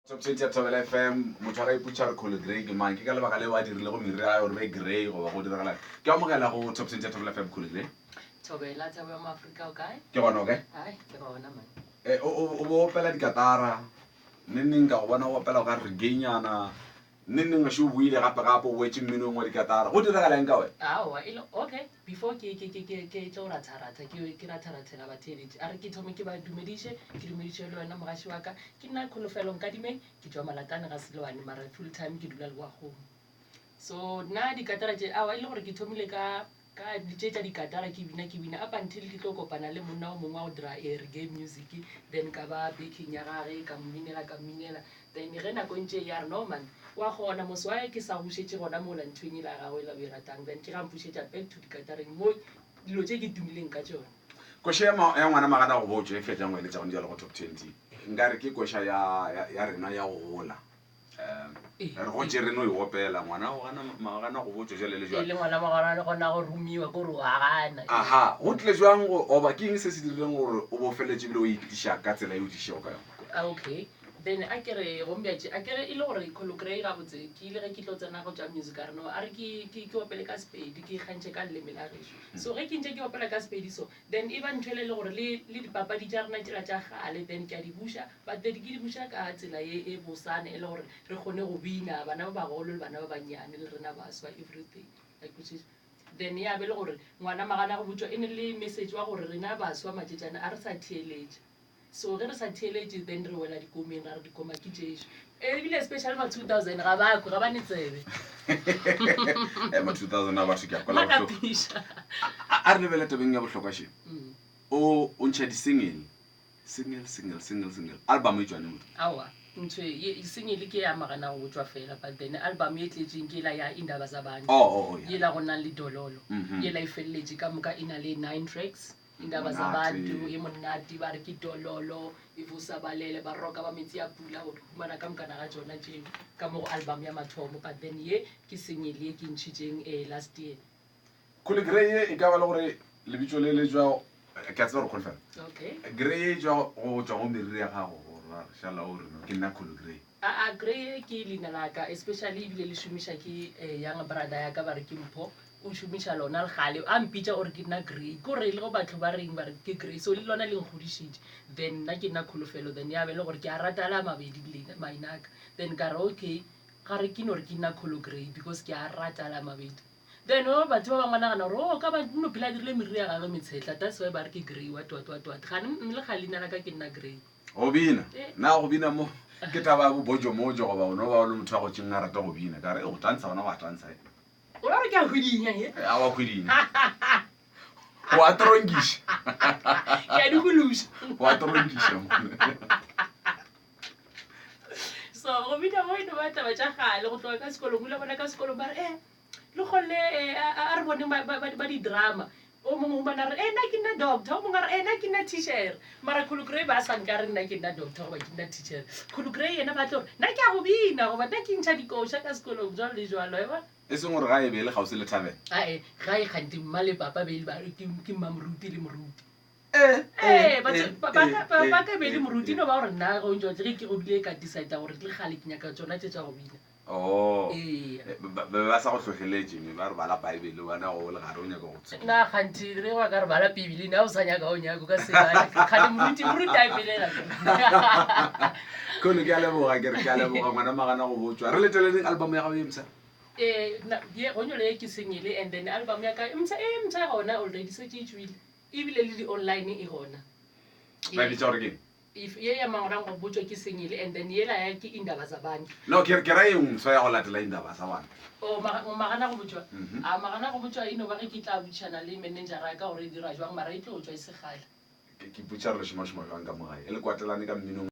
Top 20 ya Thobela FM motho a iputsa re Kholo Grey ke mang ke ka lebaka le wa dirile go merira gore be grey go ba go diragala ke amogela go Top 20 ya Thobela FM Kholo Grey Thobela Thabo mo Africa o kae ke gona okay hai ke gona man o bo opela dikatara neng ka go bona o opela ka regenyana neng a sho buile gape gape o wetse mmino wa dikatara go diragala eng ka we awa okay before ke tlo ratharatha ke ratharathela batheletši a re ke thome ke ba dumediše ke dumediše le wena mogaši wa ka ke nna kholofelo nkadime ke tšwa malatane ga Selwane mara full time ke dula le wa kgomo so nna dikatara tše awa e le gore ke thomile ka ditše tša dikatara ke bina up until ke tlo kopana le monna o mongwe wa go dira reggae music then ka ba baking ya gage ka mminela then ge nako ntše ya re no man wa gona mose wa ke sa bušetše gona mo lantshweng la gagwe la o e ratang then ke ga mpušetša back to dikatareng mo dilo tše ke tumileng ka tšone koša ya ngwana magana go botso e fetšang go eletša go dia le go top 20 nka re ke koša ya rena ya go gola re go tše reno e opela ngwana magana go botso jale le jwale le ngwana magana le gona go rumiwa ko re wa gana aha go tle jwang go oba ke eng se se dirileng gore o bo feletše bile o itiša ka tsela e o tišego ka yona okay then a kere gombeatše a kere e le gore Kholo Grey gabotse ke ile ge ke tlo tsena go tša music a reno a re ke opele ka Sepedi ke ikgantšhe ka leleme la gešo so ge ke ntše ke opela ka Sepedi so then e ba nthwele le gore le dipapadi tša rena tšela tša gale then ke a di buša but then ke di buša ka tsela e bosane e le gore re kgone go bina bana ba bagolo le bana ba banyane le rena baswa everything like which is then ya be le gore ngwana magana go botšwa e ne le message wa gore rena baswa matšetšana a re sa theeletše so ge re sa theeletše then re wela dikomeng ra re dikoma ke tšešo ebile especially ma 2000 ga bako ga ba ne tsebe ma 2000 a batho ke a kola bohloko a re lebele tabeng ya bohlokwa she o ntšha single album e tšwane motho awa ntho e single ke ya magana go botšwa fela but then album e tletšeng ke la ya indaba zabantu ye la go nna le dololo ye la e feleletše ka moka e na le 9 tracks indaba zabantu ye monate ba re ke dololo e vusa balele ba roka ba metsi a pula go humana ka mokana ga tsona tšeo ka mo album ya mathomo but then ye ke single ye ke ntšhitšeng last year Kholo Grey e ka ba le gore lebitso le jwa ke a tseba gore confirm okay Grey jwa go tswa go meriri ya gago gore shala o re ke nna Kholo Grey a Grey ke leina la ka especially ebile le šomiša ke young brother ya ka ba re ke Mpho o šomiša lona le gale a mpitša gore ke nna Grey ko re le go batho ba reng ba re ke Grey so le lona le nkgodišitše then nna ke nna Kholofelo then ya be le gore ke a ratala mabedi mainaka then ka re okay ga re ke no re ke nna Kholo Grey because ke a ratala mabedi then batho ba ba ngwanagana gore o ka ba no phela dirile meriri ya gage metshetla that's why ba re ke Grey what ga le ga leina la ka ke nna Grey go bina na go bina mo ke taba bo bojo mojo go ba ono ba le motho a go tšeng a rata go bina ka re go tantsha bona go tantsha o ra re ke a hwedinya ye a wa khwedinya wa trongisha ke a dikulusha wa trongisha so go bina mo ino ba taba tša gale go tloga ka sekolong o le bona ka sekolong ba re le kgole a re bone ba di-drama o mongwe o bana re nna ke nna doctor o mongwe a re nna ke nna teacher mara Kholo Grey ba sanka re nna ke nna doctor goba ke nna teacher Kholo Grey yena ba tlo gore nna ke a go bina goba nna ke ntšha dikoša ka sekolong jalo le jalo e bona e seng gore ga e be le gausi le thabela ae ga e kgante mma le papa bele ba re ke mma moruti le moruti ba ka be le moruti no ba gore nna go ntse ge ke go bile ka decide gore le gale ke nyaka tsona tše tša go bina ba sa go tlhotlheletše ba re bala baebele bana go le gare o nyaka go tsoa nna kgante re wa ka re bala bibele na o sa nyaka o nyako ka sekgale moruti a epelela Kholo ke a leboga ke re ke a leboga ngwana magana go botswa re leteleleng album ya gago e msa gonyole ye ke sengele and then album ya ka mtsha gona already se ke tšwile ebile le di-online e gona ba bitša gore keng ye ya mangorang go botswa ke sengele and then yela ya ke indaba zabantu no ke ra eng so ya go latela indaba sa bana magana go botswa a magana go botswa eno ba ge ke tla botšana le managera ka gore e dira jwang mara e tlo go tswa e segale ke putša re le šomašoma jwang ka mogae e le kwatelane ka mminong